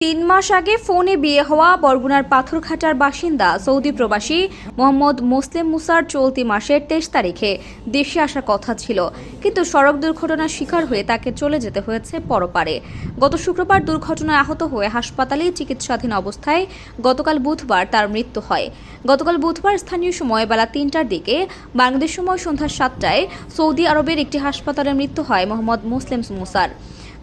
৩ মাস আগে ফোনে বিয়ে হওয়া বরগুনার পাথরঘাটার বাসিন্দা সৌদি প্রবাসী মোহাম্মদ মোসলেম মুসার চলতি মাসের ২৩ তারিখে দেশে আসার কথা ছিল, কিন্তু সড়ক দুর্ঘটনার শিকার হয়ে তাকে চলে যেতে হয়েছে পরপারে। গত শুক্রবার দুর্ঘটনায় আহত হয়ে হাসপাতালে চিকিৎসাধীন অবস্থায় গতকাল বুধবার তার মৃত্যু হয়। গতকাল বুধবার স্থানীয় সময় বেলা ৩টার দিকে, বাংলাদেশ সময় সন্ধ্যা ৭টায় সৌদি আরবের একটি হাসপাতালে মৃত্যু হয় মোহাম্মদ মোসলেম মুসার।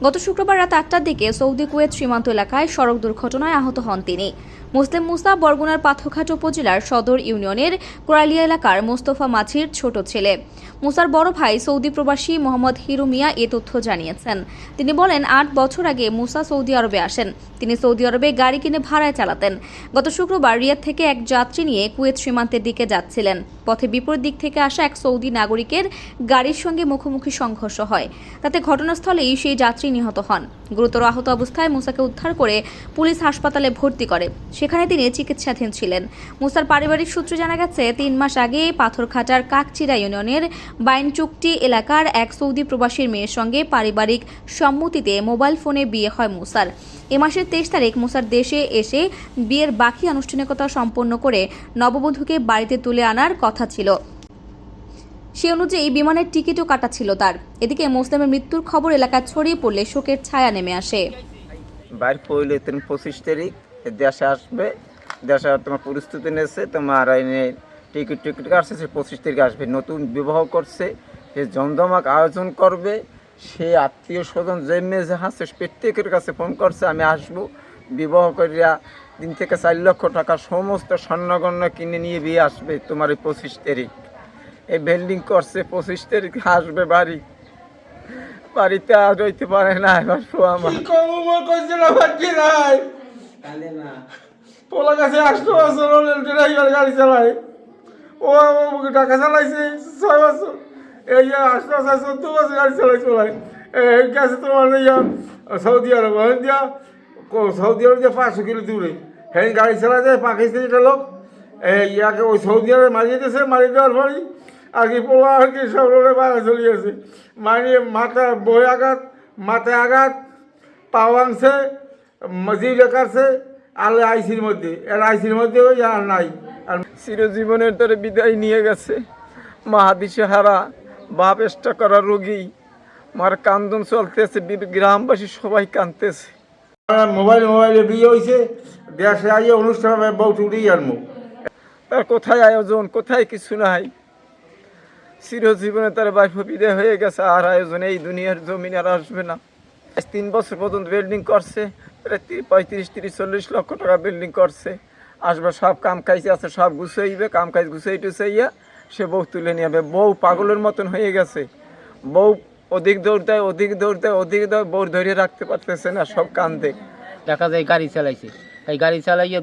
গত শুক্রবার রাত ৮টার দিকে সৌদি কুয়েত সীমান্ত এলাকায় সড়ক দুর্ঘটনায় আহত হন তিনি। মোসলেম মুসা বরগুনার পাথরঘাটা উপজেলার সদর ইউনিয়নের কোরালিয়া এলাকার মোস্তফা মাঝির ছোট ছেলে। মুসার বড় ভাই সৌদি প্রবাসী মোহাম্মদ হিরু মিয়া এ তথ্য জানিয়েছেন। তিনি বলেন, ৮ বছর আগে মুসা সৌদি আরবে আসেন। তিনি সৌদি আরবে গাড়ি কিনে ভাড়ায় চালাতেন। গত শুক্রবার রিয়াদ থেকে এক যাত্রী নিয়ে কুয়েত সীমান্তের দিকে যাচ্ছিলেন। পথে বিপরীত দিক থেকে আসা এক সৌদি নাগরিকের গাড়ির সঙ্গে মুখোমুখি সংঘর্ষ হয়। তাতে ঘটনাস্থলেই সেই যাত্রী নিহত হন। গুরুতর আহত অবস্থায় মুসাকে উদ্ধার করে পুলিশ হাসপাতালে ভর্তি করে। সেখানে তিনি চিকিৎসাধীন ছিলেন। মুসার পারিবারিক সূত্রে জানা গেছে, ৩ মাস আগে পাথরঘাটার কাকচিড়া ইউনিয়নের বাইনচুকটি এলাকার এক সৌদি প্রবাসীর মেয়ের সঙ্গে পারিবারিক সম্মতিতে মোবাইল ফোনে বিয়ে হয় মুসার। এ মাসের ২৩ তারিখ মুসার দেশে এসে বিয়ের বাকি আনুষ্ঠানিকতা সম্পন্ন করে নববধূকে বাড়িতে তুলে আনার কথা ছিল। সে অনুযায়ী বিমানের টিকিটও কাটা ছিল তার। এদিকে মুসলিমের মৃত্যুর খবর এলাকায় ছড়িয়ে পড়লে শোকের ছায়া নেমে আসে। বাইর পড়লে ২৫ তারিখ দেশে আসবে, দেশে তোমার পরিস্থিতি নিয়েছে, তোমার টিকিট কাটছে, সে ২৫ তারিখে আসবে। নতুন বিবাহ করছে, সে জমজমাক আয়োজন করবে। সে আত্মীয় স্বজন যে মেয়ে আছে প্রত্যেকের কাছে ফোন করছে, আমি আসবো। বিবাহ করিয়া ৩ থেকে ৪ লক্ষ টাকা সমস্ত স্বর্ণগণ্য কিনে নিয়ে বিয়ে আসবে তোমার এই ২৫ তারিখ। এই বিল্ডিং করছে, ২৫ তারিখে আসবে বাড়িতে আজ হইতে পারে না। এবার পোলা কাছে ৮ বছর ড্রাইভার গাড়ি চালায়, ও টাকা চালাইছে ৬ বছর, এই ৮ বছর ১৪ বছর গাড়ি চালাই গেছে তোমার সৌদি আরব। দিয়া সৌদি আরব দিয়ে ৫০০ কিলো দূরে হ্যাঁ গাড়ি চালা যায়। পাকিস্তানিটা লোক ইয়াকে ওই সৌদি আরবে মারিয়ে দিয়েছে। মারিয়ে দেওয়ার পরই আর কি পোলা আর কি সব রোডে বাইরে চলিয়েছে। মারিয়ে মাথা বই আঘাত, মাথায় আঘাত, পাও ভাঙছে, জিভে কাটছে, আলে আইসির মধ্যে। এর আইসির মধ্যে ওই আর নাই। আর চিরজীবনের ধরে বিদায় নিয়ে গেছে। মাহাদিসে হারা, বাপ এষ্টা করা রোগী, মার কান্দন চলতেছে, গ্রামবাসী সবাই কাঁদতেছে। মোবাইলে বিয়ে হয়েছে, দেশে আইয়ে অনুষ্ঠান হবে, বউ টুটেই আনবো। তার কোথায় আয়োজন, কোথায় কিছু নাই। চিরজীবনে তার বাইফ বিদায় হয়ে গেছে। আর আয়োজন এই দুনিয়ার জমিন আর আসবে না। ৩ বছর পর্যন্ত বিল্ডিং করছে, প্রায় ৩৫-৩০-৪০ লক্ষ টাকা বিল্ডিং করছে। আসবে, সব কাম কাজে আছে, সব গুছাইবে, কাম কাজ গুছাই টুছাইয়া সে বউ তুলে নিয়ে যাবে। বউ পাগলের মতন হয়ে গেছে। বউ অধিক দৌড় দেয়, বউর ধরে রাখতে পারতেছে না, সব কান্দে। দেখা যায় গাড়ি চালাইছে, এই গাড়ি চালাইয়া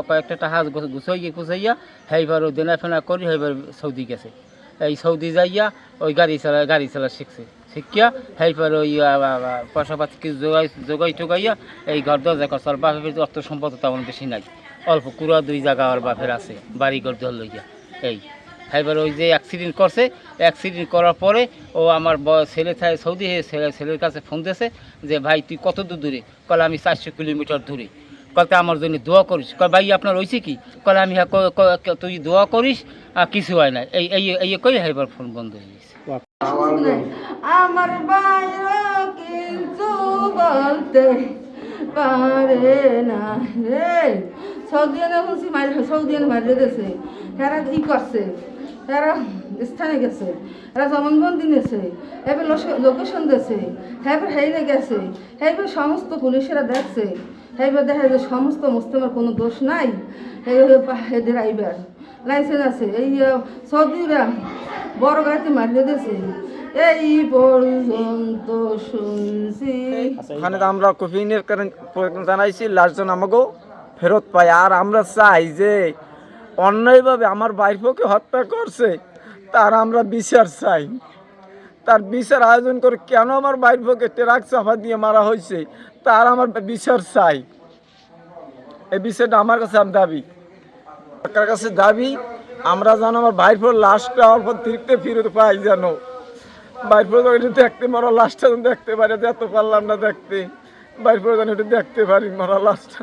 কয়েকটা টাকা গুছাইয়া সেইবার দেনা ফেনা করি সেইবার সৌদি গেছে। এই সৌদি যাইয়া ওই গাড়ি চালা শিখছে। শিখিয়া সেইবার ওই পয়সাপাতি কিছু জোগাই টোগাইয়া এই ঘর দরজা করছে। আর বাপের অর্থ সম্পদ তেমন বেশি নাই, অল্প কুড়া ২ জায়গা আর বাপের আছে, বাড়ি ঘর দর লইয়া। এই সেইবার ওই যে অ্যাক্সিডেন্ট করছে, অ্যাক্সিডেন্ট করার পরে ও আমার ছেলে থাকে সৌদি, ছেলের কাছে ফোন দিয়েছে যে ভাই তুই কত দূরে? কলে আমি ৪০০ কিলোমিটার দূরে। কলতে আমার জন্য দোয়া করিস। কল ভাই আপনার হয়েছে কি? কলে আমি তুই দোয়া করিস, আর কিছু হয় না। এই কই সেইবার ফোন বন্ধ হয়ে গেছে। আমার বাইরে কিন্তু বলতে পারে না রে। সৌদিয়ানে বলছি সৌদিয়ানে মারিয়ে দিয়েছে। এরা ই করছে, এরা স্থানে গেছে, এরা জবানবন্দি নিয়েছে, এবার লোকেশন দিয়েছে, এবার হেইনে গেছে, এইবার সমস্ত পুলিশেরা দেখছে। এইবার দেখা যায় সমস্ত মুসলিমের কোনো দোষ নাই। এদের আইবার লাইসেন্স আছে। এই সৌদিরা বড় গাড়িতে মারিয়ে দিয়েছে। এই পর্যন্ত শুনছি। ওখানে আমরা কফিনের জানাইছি, লাস্টজন আমাকেও ফেরত পাই। আর আমরা চাই যে অন্যায়ভাবে আমার বাইফকে হত্যা করছে তার আমরা বিচার চাই। তার বিচার আয়োজন করে কেন আমার বাইফকে ট্রাক চাপা দিয়ে মারা হয়েছে তার আমার বিচার চাই। এই বিষয়টা আমার কাছে দাবি, সরকারের কাছে দাবি। আমরা যেন আমার বাইফোর লাশটা অল্প তৃপ্তি ফিরত পাই, যেন বাইফোর দেখতে মারা লাশটা দেখতে পারে। এত পারলাম না দেখতে, বাইর করে জানি একটু দেখতে পারি মারা লাশটা।